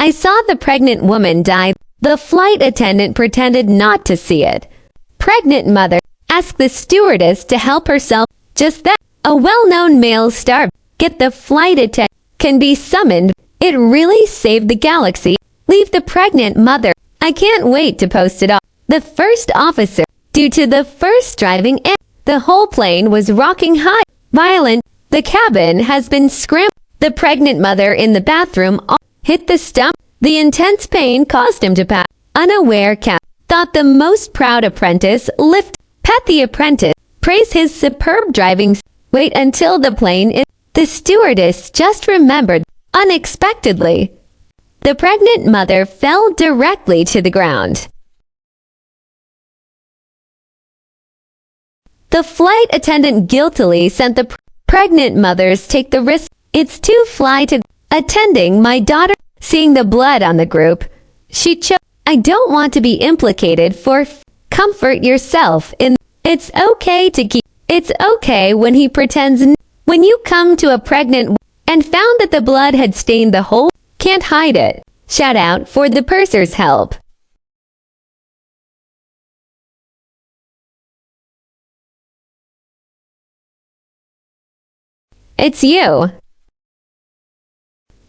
I saw the pregnant woman die. The flight attendant pretended not to see it. Pregnant mother asked the stewardess to help herself. Just then, a well-known male star, get the flight attendant, can be summoned. It really saved the galaxy. Leave the pregnant mother. I can't wait to post it all. The first officer, due to the first driving in, the whole plane was rocking high, violent. The cabin has been scrambled. The pregnant mother in the bathroom hit the stump. The intense pain caused him to pass. Unaware Cap thought the most proud apprentice lift. Pat the apprentice. Praise his superb driving. Wait until the plane is. The stewardess just remembered. Unexpectedly, the pregnant mother fell directly to the ground. The flight attendant guiltily sent the pregnant mothers take the risk. It's too fly to attending my daughter. Seeing the blood on the group, she choked. I don't want to be implicated for comfort yourself in. It's okay to keep. It's okay when he pretends. When you come to a pregnant and found that the blood had stained the whole, can't hide it. Shout out for the purser's help. It's you.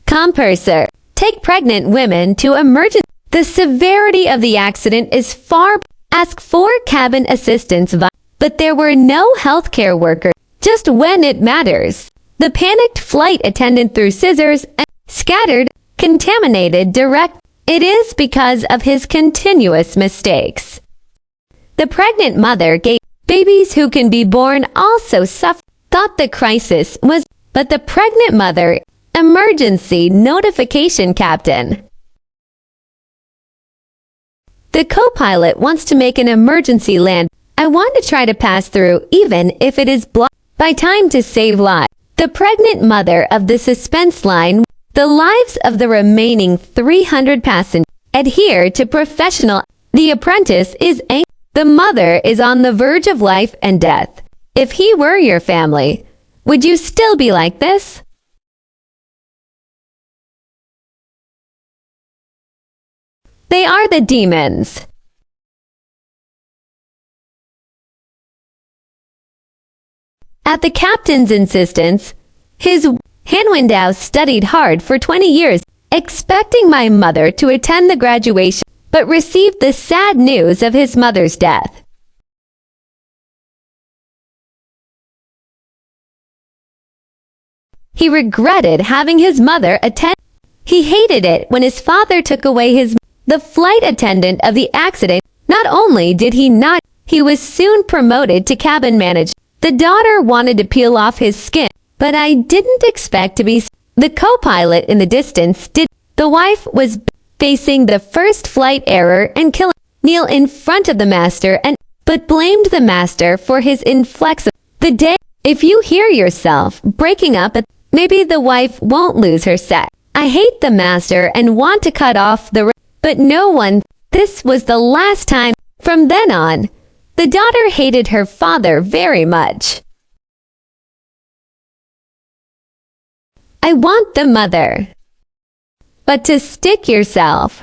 Compurser. Take pregnant women to emergency. The severity of the accident is far. Ask for cabin assistance, but there were no healthcare workers. Just when it matters. The panicked flight attendant threw scissors and scattered, contaminated direct. It is because of his continuous mistakes. The pregnant mother gave babies who can be born also suffer. Thought the crisis was, but the pregnant mother, emergency notification captain. The co-pilot wants to make an emergency land. I want to try to pass through even if it is blocked. By time to save lives. The pregnant mother of the suspense line. The lives of the remaining 300 passengers. Adhere to professional. The apprentice is angry. The mother is on the verge of life and death. If he were your family, would you still be like this? They are the demons. At the captain's insistence, his Hanwindow studied hard for 20 years, expecting my mother to attend the graduation, but received the sad news of his mother's death. He regretted having his mother attend. He hated it when his father took away the flight attendant of the accident. Not only did he not, he was soon promoted to cabin manager. The daughter wanted to peel off his skin, but I didn't expect to be. The co-pilot in the distance did. The wife was facing the first flight error and kneel in front of the master but blamed the master for his inflexible. The day, if you hear yourself breaking up, maybe the wife won't lose her set. I hate the master and want to cut off but no one. This was the last time. From then on, the daughter hated her father very much. I want the mother. But to stick yourself.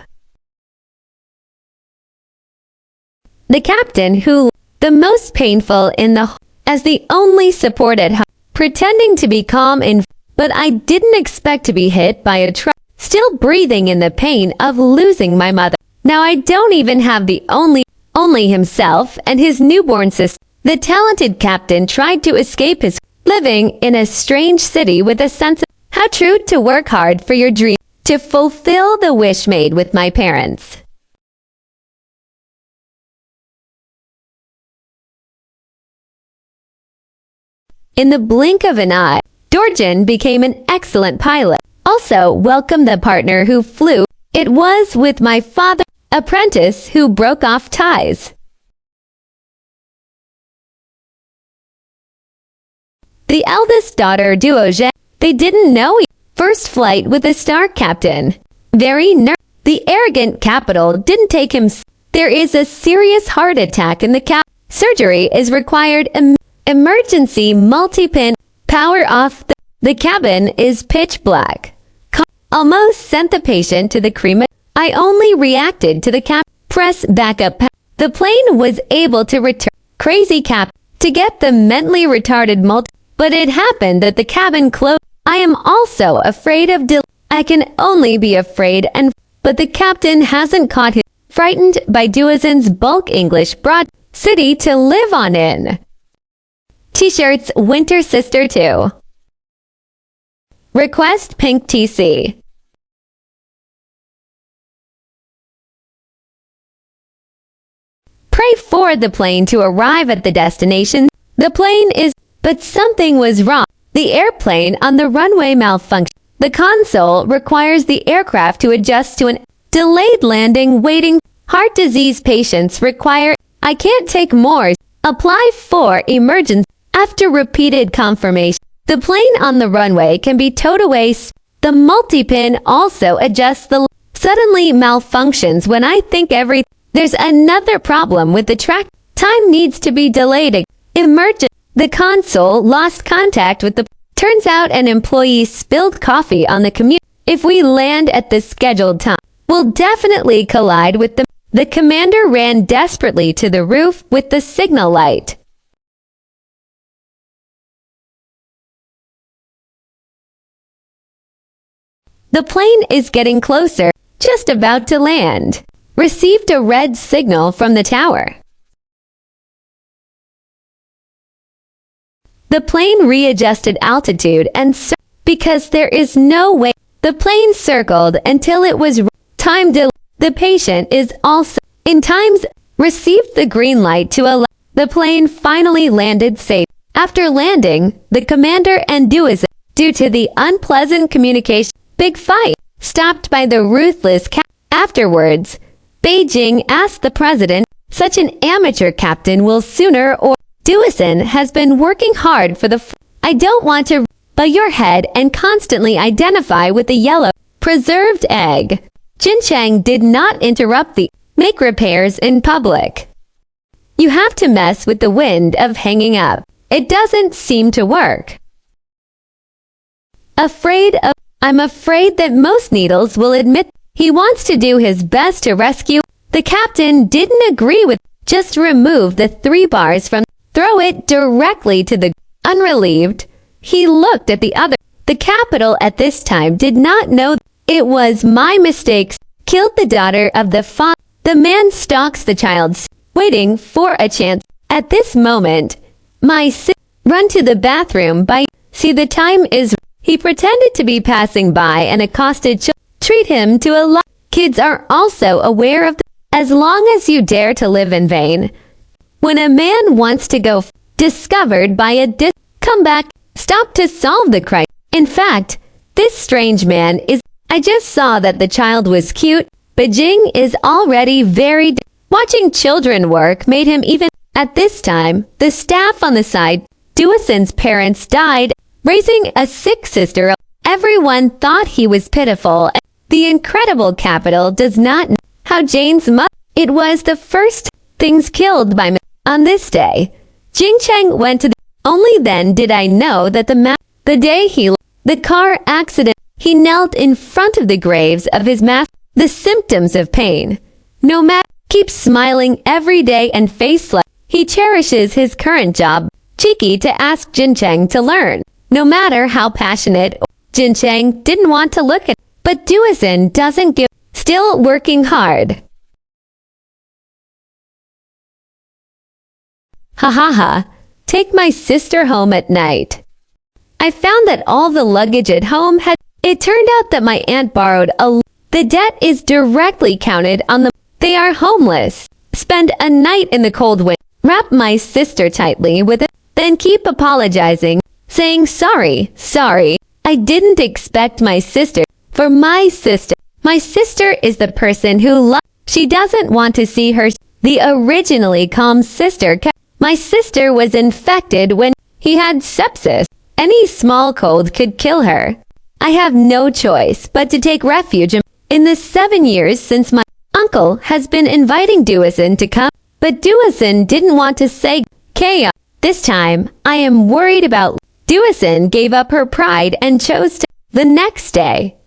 The captain who, the most painful in the, as the only support at home, pretending to be calm but I didn't expect to be hit by a truck, still breathing in the pain of losing my mother. Now I don't even have the only himself and his newborn sister. The talented captain tried to escape his living in a strange city with a sense of how true to work hard for your dream, to fulfill the wish made with my parents. In the blink of an eye, Dorjan became an excellent pilot. Also welcomed the partner who flew. It was with my father, apprentice who broke off ties. The eldest daughter Duoje, they didn't know first flight with a star captain. Very the arrogant capital didn't take him. There is a serious heart attack in the cap. Surgery is required. Emergency multi-pin. Power off. The cabin is pitch black. almost sent the patient to the crema. I only reacted to the cap. Press backup. The plane was able to return. Crazy cap. To get the mentally retarded but it happened that the cabin closed. I am also afraid of I can only be afraid but the captain hasn't caught him. Frightened by Duazin's bulk English broad city to live on in. T-shirts Winter Sister 2. Request Pink TC. Pray for the plane to arrive at the destination. The plane is, but something was wrong. The airplane on the runway malfunctioned. The console requires the aircraft to adjust to an delayed landing waiting. Heart disease patients require, I can't take more. Apply for emergency. After repeated confirmation, the plane on the runway can be towed away. The multi-pin also adjusts the suddenly malfunctions when I think there's another problem with the track. Time needs to be delayed. Emergent. The console lost contact with the turns out an employee spilled coffee on the commute. If we land at the scheduled time, we'll definitely collide with them. The commander ran desperately to the roof with the signal light. The plane is getting closer, just about to land. Received a red signal from the tower. The plane readjusted altitude and because there is no way. The plane circled until it was time delay. The patient is also in times received the green light to allow. The plane finally landed safe. After landing, the commander and Duazin, due to the unpleasant communication, big fight, stopped by the ruthless Afterwards, Beijing asked the president, such an amateur captain will sooner or Duazin has been working hard for the I don't want to but your head and constantly identify with the yellow preserved egg. Jincheng did not interrupt the make repairs in public. You have to mess with the wind of hanging up. It doesn't seem to work. I'm afraid that most needles will admit he wants to do his best to rescue. The captain didn't agree with just remove the 3 bars from throw it directly to the unrelieved. He looked at the other. The capital at this time did not know it was my mistakes. Killed the daughter of the father. The man stalks the child, waiting for a chance. At this moment, run to the bathroom see the time is. He pretended to be passing by and accosted treat him to a lot. Kids are also aware of as long as you dare to live in vain. When a man wants to go discovered by a come back, stop to solve the crime. In fact, this strange man is. I just saw that the child was cute. Beijing is already very. Watching children work made him even. At this time, the staff on the side, Duazin's parents died, raising a sick sister. Everyone thought he was pitiful. The incredible capital does not know how Jane's mother. It was the first things killed by me. On this day, Jincheng went to only then did I know that the day the car accident, he knelt in front of the graves of his the symptoms of pain. No matter, keeps smiling every day and faceless. He cherishes his current job. Cheeky to ask Jincheng to learn. No matter how passionate, Jincheng didn't want to look at, but Duazin doesn't give, still working hard. Ha ha ha, take my sister home at night. I found that all the luggage at home it turned out that my aunt borrowed the debt is directly counted on they are homeless. Spend a night in the cold wind, wrap my sister tightly with it, then keep apologizing, saying sorry, I didn't expect my sister. For my sister is the person who she doesn't want to see her. The originally calm sister. My sister was infected when he had sepsis. Any small cold could kill her. I have no choice but to take refuge in the 7 years since my uncle has been inviting Duazin to come, but Duazin didn't want to say chaos. This time, I am worried about Duazin gave up her pride and chose to. The next day,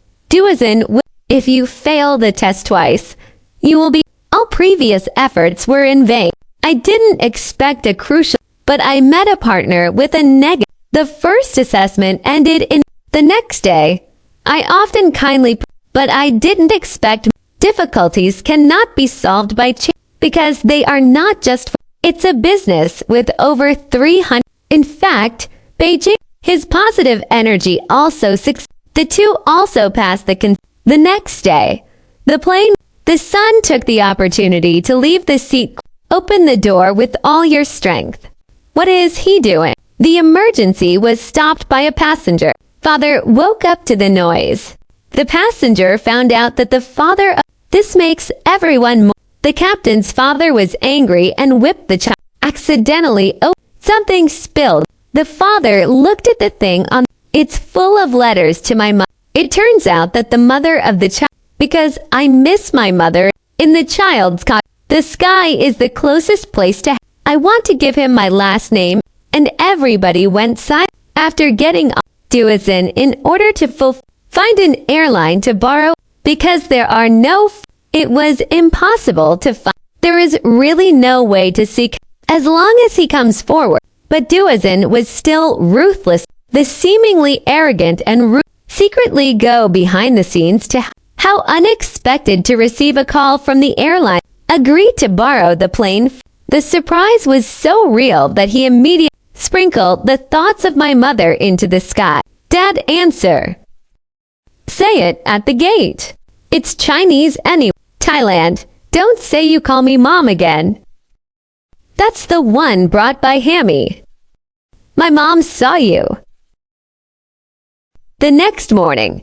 If you fail the test twice, you will be. All previous efforts were in vain. I didn't expect a crucial, but I met a partner with a negative. The first assessment ended in the next day. I often kindly, but I didn't expect. Difficulties cannot be solved by chance because they are not just. It's a business with over 300. In fact, Beijing, his positive energy also succeeded. The two also passed the next day. The son took the opportunity to leave the seat. Open the door with all your strength. What is he doing? The emergency was stopped by a passenger. Father woke up to the noise. The passenger found out that the father. This makes everyone more. The captain's father was angry and whipped the child. Accidentally, something spilled. The father looked at the thing on. It's full of letters to my mother. It turns out that the mother of the child. Because I miss my mother. In the child's cot. The sky is the closest place to. I want to give him my last name. And everybody went silent. After getting off Duizhen in order to find an airline to borrow. Because there are no. It was impossible to find. There is really no way to seek. As long as he comes forward. But Duizhen was still ruthless. The seemingly arrogant and secretly go behind the scenes to. How unexpected to receive a call from the airline. Agreed to borrow the plane. The surprise was so real that he immediately sprinkled the thoughts of my mother into the sky. Dad, answer. Say it at the gate. It's Chinese anyway. Thailand. Don't say you call me mom again. That's the one brought by Hammy. My mom saw you. The next morning.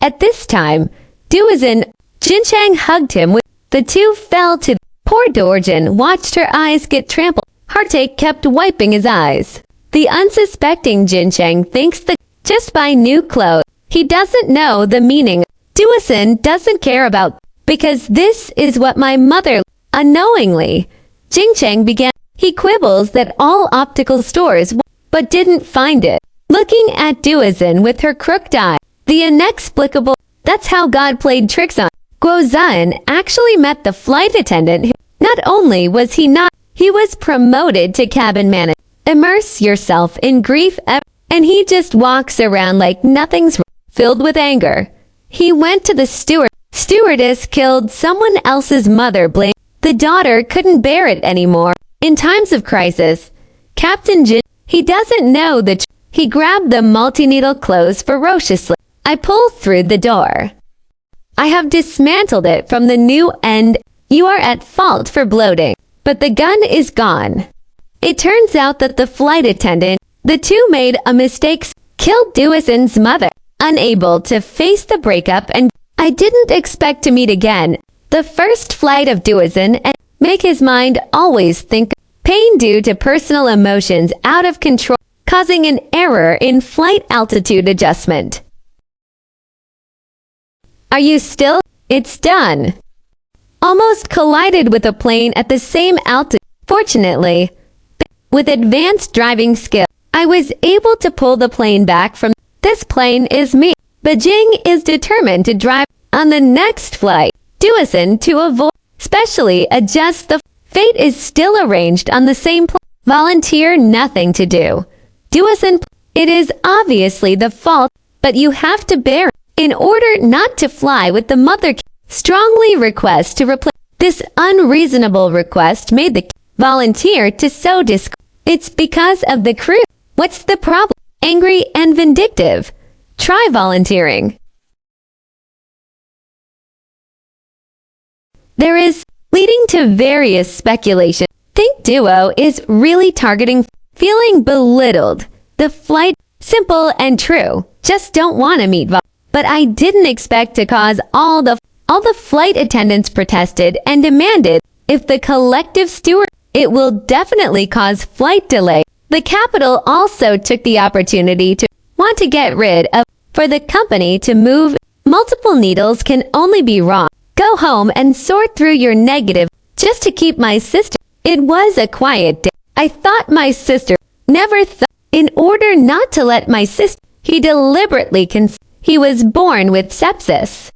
At this time, Duizhen, Jinchang hugged him with. The two fell to. Poor Dorjin watched her eyes get trampled. Heartache kept wiping his eyes. The unsuspecting Jinchang thinks that just buy new clothes. He doesn't know the meaning. Duizhen doesn't care about. Because this is what my mother. Unknowingly, Jinchang began. He quibbles that all optical stores. But didn't find it. Looking at Duizhen with her crooked eye. The inexplicable. That's how God played tricks on. Guozhan actually met the flight attendant who, not only was he was promoted to cabin manager. Immerse yourself in grief and he just walks around like nothing's wrong. Filled with anger. He went to the stewardess killed someone else's mother. Blame. The daughter couldn't bear it anymore. In times of crisis, Captain Jin, he doesn't know that he grabbed the multi-needle close ferociously. I pulled through the door. I have dismantled it from the new end. You are at fault for bloating, but the gun is gone. It turns out that the flight attendant, the two made a mistake, killed Duizhen's mother. Unable to face the breakup and I didn't expect to meet again. The first flight of Duizhen and make his mind always think pain due to personal emotions out of control, causing an error in flight altitude adjustment. Are you still? It's done. Almost collided with a plane at the same altitude. Fortunately, with advanced driving skill, I was able to pull the plane back from. This plane is me. Beijing is determined to drive on the next flight. Duizhen to avoid, specially adjust the. Fate is still arranged on the same plane. Volunteer nothing to do. Duizhen, it is obviously the fault, but you have to bear it. In order not to fly with the mother, strongly request to replace. This unreasonable request made the volunteer to so It's because of the crew. What's the problem? Angry and vindictive. Try volunteering. There is, leading to various speculation. Think Duo is really targeting, feeling belittled. The flight, simple and true. Just don't want to meet But I didn't expect to cause all the flight attendants protested and demanded, if the collective steward, it will definitely cause flight delay. The capital also took the opportunity to want to get rid of, for the company to move. Multiple needles can only be wrong. Go home and sort through your negative, just to keep my sister. It was a quiet day. I thought my sister, never thought, in order not to let my sister, he deliberately He was born with sepsis.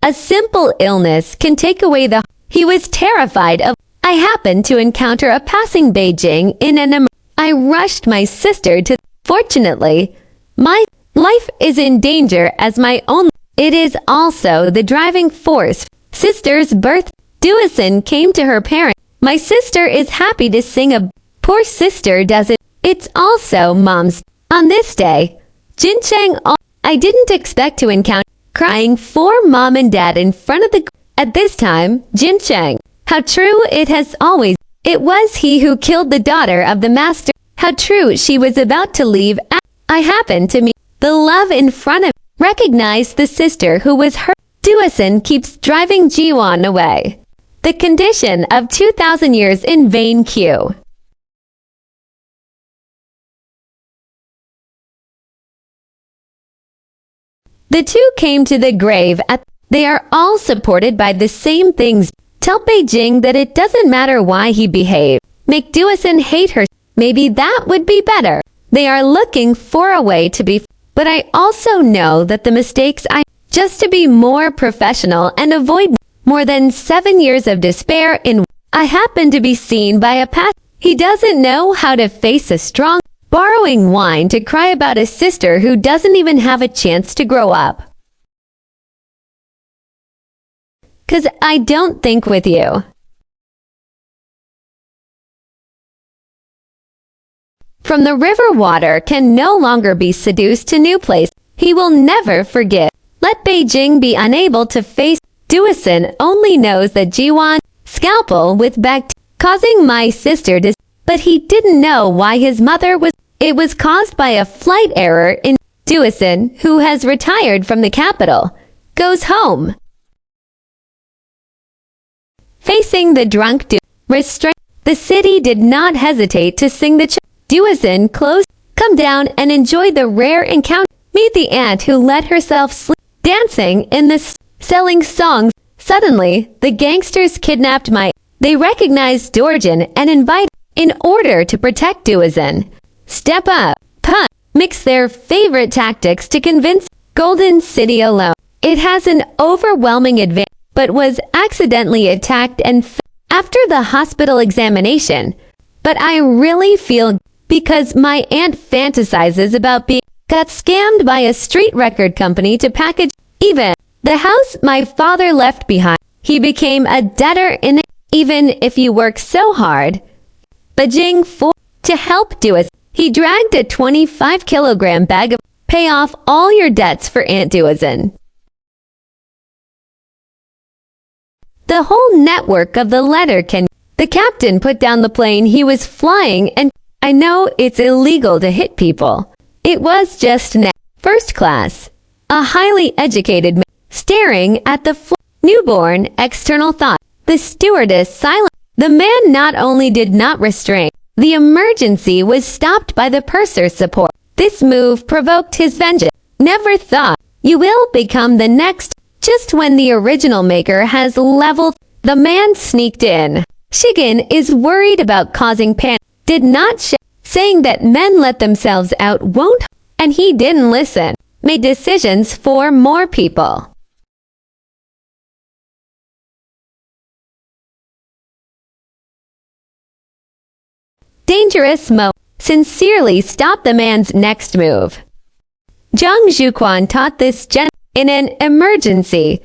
A simple illness can take away the... He was terrified of... I happened to encounter a passing Beijing in an... I rushed my sister to... Fortunately, my life is in danger as my own... It is also the driving force. Sister's birth. Duison came to her parent. My sister is happy to sing a... Poor sister doesn't... It's also Mom's... On this day, Jincheng... I didn't expect to encounter... Crying for Mom and Dad in front of the... At this time, Jincheng... How true it has always... It was he who killed the daughter of the master. How true she was about to leave. I happened to meet the love in front of... Recognized the sister who was her... Duison keeps driving Jiwan away. The condition of 2,000 years in vain queue. The two came to the grave at... They are all supported by the same things. Tell Beijing that it doesn't matter why he behaved. Make Duison hate her. Maybe that would be better. They are looking for a way to be... But I also know that the mistakes I... Just to be more professional and avoid more than 7 years of despair in... I happen to be seen by a past... He doesn't know how to face a strong... Borrowing wine to cry about a sister who doesn't even have a chance to grow up. 'Cause I don't think with you. From the river water can no longer be seduced to new place. He will never forgive. Let Beijing be unable to face. Duison only knows that Jiwan scalpel with causing my sister to... But he didn't know why his mother was... It was caused by a flight error in... Duison, who has retired from the capital, goes home. Facing the drunk restraint, the city did not hesitate to sing the... Duison closed... Come down and enjoy the rare encounter. Meet the aunt who let herself sleep. Dancing in the... Selling songs. Suddenly, the gangsters kidnapped my... They recognized Dorjin and invite... In order to protect Duison. Step up, punt, mix their favorite tactics to convince Golden City alone. It has an overwhelming advantage, but was accidentally attacked and after the hospital examination. But I really feel because my aunt fantasizes about being got scammed by a street record company to package even the house my father left behind. He became a debtor in it. Even if you work so hard. Beijing for to help Duison. He dragged a 25-kilogram bag of... Pay off all your debts for Aunt Duison. The whole network of the letter can... The captain put down the plane he was flying and... I know it's illegal to hit people. It was just first class. A highly educated man staring at the newborn external thought. The stewardess silent. The man not only did not restrain... The emergency was stopped by the purser's support. This move provoked his vengeance. Never thought you will become the next. Just when the original maker has leveled, the man sneaked in. Shigen is worried about causing panic. Did not saying that men let themselves out won't, and he didn't listen. Made decisions for more people. Dangerous Mo. Sincerely stop the man's next move. Zhang Zhuquan taught this in an emergency.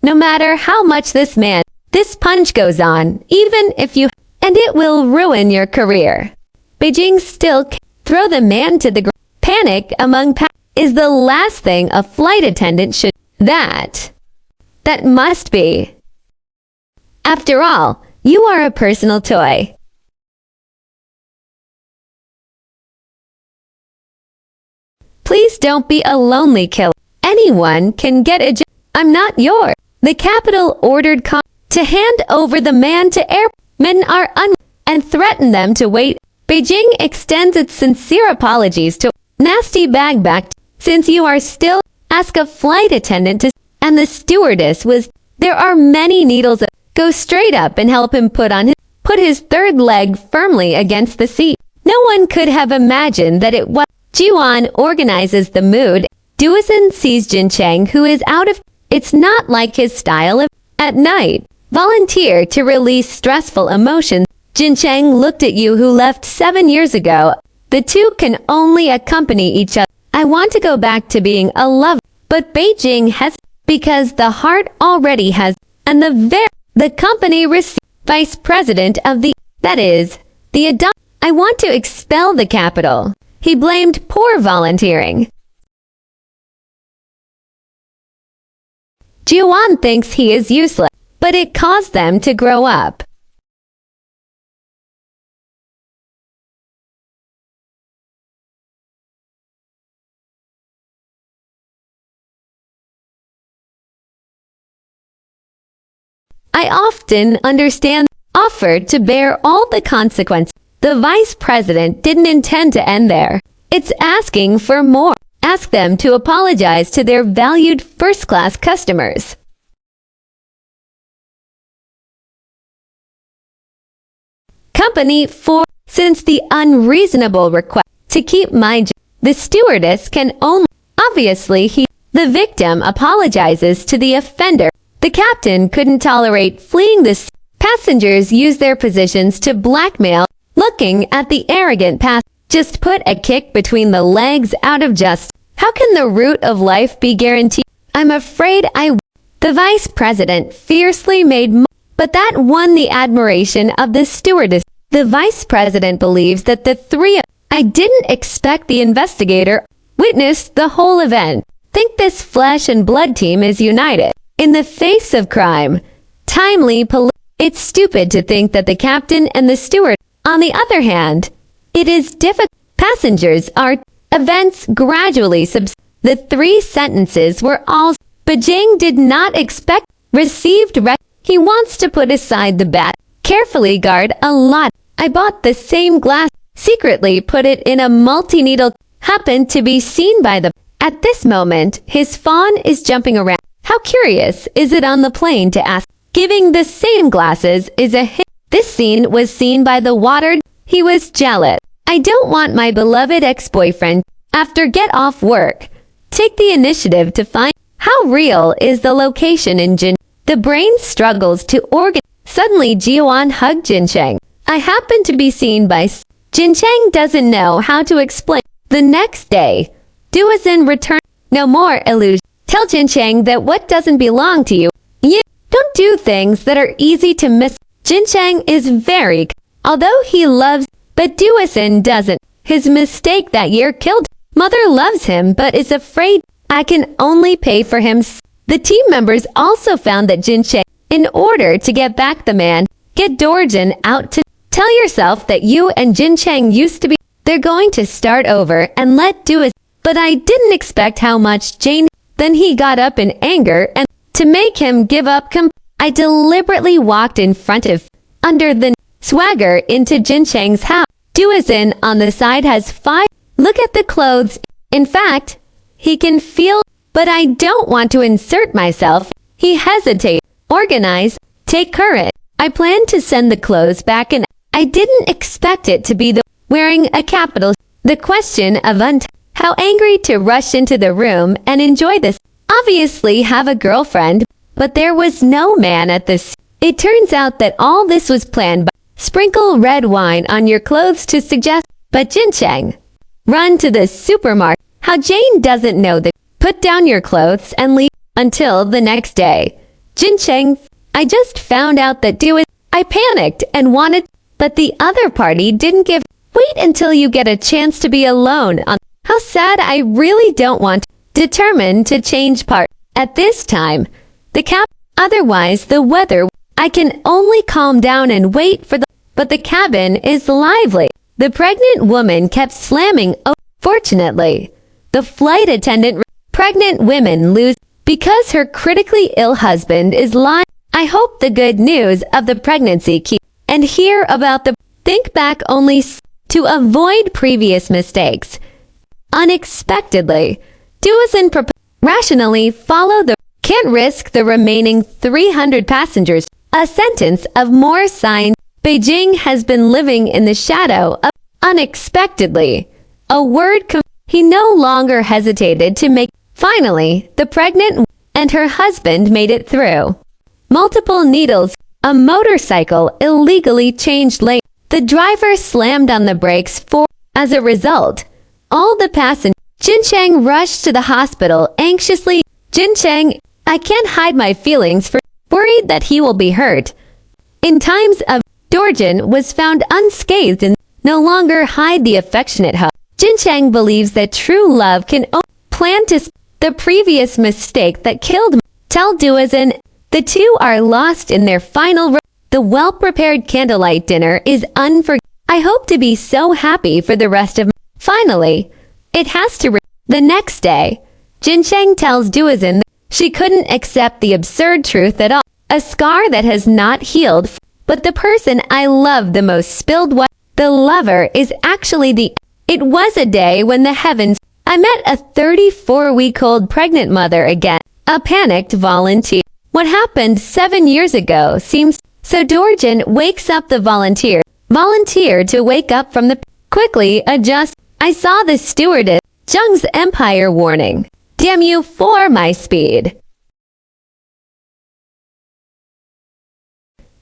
No matter how much this punch goes on, even if you... And it will ruin your career. Beijing still throw the man to the ground. Panic among is the last thing a flight attendant should... That must be. After all, you are a personal toy. Please don't be a lonely killer. Anyone can get a job. I'm not yours. The capital ordered to hand over the man to air. Men are and threaten them to wait. Beijing extends its sincere apologies to nasty bag back. Since you are still, ask a flight attendant to... And the stewardess was... There are many needles. Go straight up and help him put his third leg firmly against the seat. No one could have imagined that it was... Jiwan organizes the mood. Duosin sees Jin Chang, who is out of. It's not like his style of at night. Volunteer to release stressful emotions. Jin Chang looked at you who left 7 years ago. The two can only accompany each other. I want to go back to being a lover, but Beijing has, because the heart already has, and the company received vice president of that is, the adopt. I want to expel the capital. He blamed poor volunteering. Jiwan thinks he is useless, but it caused them to grow up. I often understand offered to bear all the consequences. The vice president didn't intend to end there. It's asking for more. Ask them to apologize to their valued first-class customers. Company 4. Since the unreasonable request to keep my job, the stewardess can only. Obviously, the victim apologizes to the offender. The captain couldn't tolerate fleeing the passengers use their positions to blackmail. Looking at the arrogant just put a kick between the legs out of just. How can the root of life be guaranteed? I'm afraid the vice president fiercely made but that won the admiration of the stewardess. The vice president believes that the three. I didn't expect the investigator witnessed the whole event. Think this flesh and blood team is united in the face of crime. Timely It's stupid to think that the captain and the steward. On the other hand, it is difficult. Passengers are. Events gradually The 3 sentences were all. Beijing did not expect. Received. He wants to put aside the bat. Carefully guard a lot. I bought the same glass. Secretly put it in a multi-needle. Happened to be seen by the. At this moment, his fawn is jumping around. How curious is it on the plane to ask. Giving the same glasses is a hit. This scene was seen by the watered. He was jealous. I don't want my beloved ex-boyfriend. After get off work. Take the initiative to find. How real is the location in Jin? The brain struggles to organize. Suddenly Jiwan hugged Jin Chang. I happen to be seen by. Jin Chang doesn't know how to explain. The next day, Duosin returned. No more illusion. Tell Jin Chang that what doesn't belong to you. You don't do things that are easy to miss. Jin Chang is very. Although he loves, but Duosin doesn't. His mistake that year killed. Mother loves him but is afraid. I can only pay for him. The team members also found that Jin Chang, in order to get back the man, get Dorjin out to tell yourself that you and Jin Chang used to be. They're going to start over and let Duosin. But I didn't expect how much Jane. Then he got up in anger and to make him give up. I deliberately walked in front of, under the swagger into Jin Chang's house. Duosin on the side has 5. Look at the clothes. In fact, he can feel, but I don't want to insert myself. He hesitates. Organize. Take courage. I plan to send the clothes back and I didn't expect it to be the wearing a capital. The question of how angry to rush into the room and enjoy this. Obviously have a girlfriend, but there was no man at this. It turns out that all this was planned by sprinkle red wine on your clothes to suggest, but Jin Chang. Run to the supermarket. How Jane doesn't know that. Put down your clothes and leave until the next day. Jin Chang, I just found out that I panicked and wanted, but the other party didn't give. Wait until you get a chance to be alone. How sad. I really don't want. Determined to change part. At this time, the otherwise the weather. I can only calm down and wait for but the cabin is lively. The pregnant woman kept slamming. Fortunately, the flight attendant. Pregnant women lose because her critically ill husband is lying. I hope the good news of the pregnancy keep and hear about the. Think back only to avoid previous mistakes. Unexpectedly, Duosin rationally follow the. Can't risk the remaining 300 passengers. A sentence of more sign. Beijing has been living in the shadow of. Unexpectedly, a word. He no longer hesitated to make. Finally, the pregnant and her husband made it through. Multiple needles. A motorcycle illegally changed lane. The driver slammed on the brakes as a result. All the passengers. Jincheng rushed to the hospital anxiously. Jincheng, I can't hide my feelings worried that he will be hurt. In times of Dorjin was found unscathed and no longer hide the affectionate hug. Jincheng believes that true love can plan to the previous mistake that killed Tell Duazin. The two are lost in their final. The well-prepared candlelight dinner is unforgettable. I hope to be so happy for the rest of. Finally, it has to. The next day, Jincheng tells Duazin that she couldn't accept the absurd truth at all. A scar that has not healed. But the person I love the most spilled what? The lover is actually the. It was a day when the heavens. I met a 34-week-old pregnant mother again. A panicked volunteer. What happened 7 years ago seems. So Dorjin wakes up the volunteer. Volunteer to wake up from the. Quickly adjust. I saw the stewardess. Zheng's Empire warning. Damn you for my speed.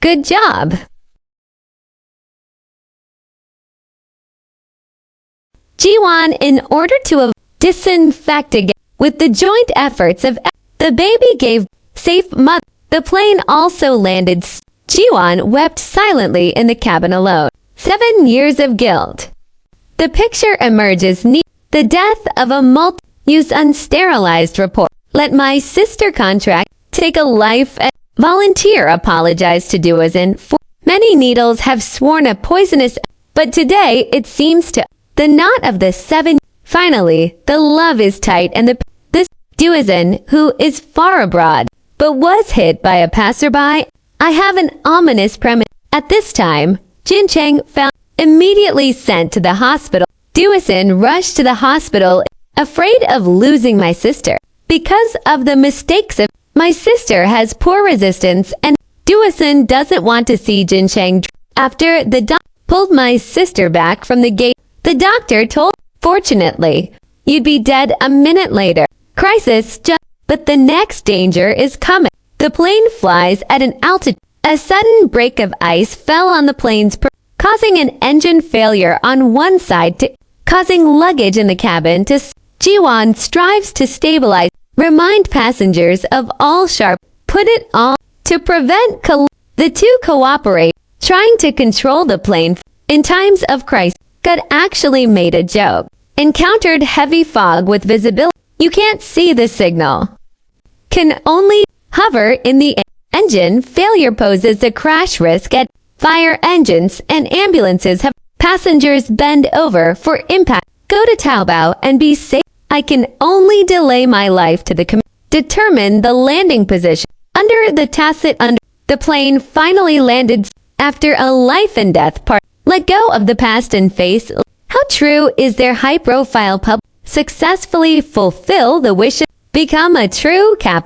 Good job. Jiwan, in order to disinfect again, with the joint efforts of the baby gave safe mother. The plane also landed. Jiwan wept silently in the cabin alone. 7 years of guilt. The picture emerges. The death of a use unsterilized report. Let my sister contract take a life. Volunteer apologized to Duazin for many needles have sworn a poisonous, but today it seems to the knot of the 7. Finally, the love is tight and this Duazin, who is far abroad, but was hit by a passerby. I have an ominous premise. At this time, Jincheng found immediately sent to the hospital. Duazin rushed to the hospital, afraid of losing my sister. Because of the mistakes of my sister has poor resistance and Duazin doesn't want to see Jincheng. After the doctor pulled my sister back from the gate, the doctor told, fortunately, you'd be dead a minute later. Crisis but the next danger is coming. The plane flies at an altitude. A sudden break of ice fell on the plane's causing an engine failure on one side causing luggage in the cabin to. Jiwan strives to stabilize. Remind passengers of all sharp. Put it all to prevent the two cooperate, trying to control the plane. In times of crisis, God actually made a joke. Encountered heavy fog with visibility. You can't see the signal. Can only hover in the engine. Failure poses a crash risk at fire engines and ambulances have passengers bend over for impact. Go to Taobao and be safe. I can only delay my life to determine the landing position. Under the tacit the plane finally landed after a life and death part. Let go of the past and face. How true is their high-profile pub? Successfully fulfill the wish. Become a true cap.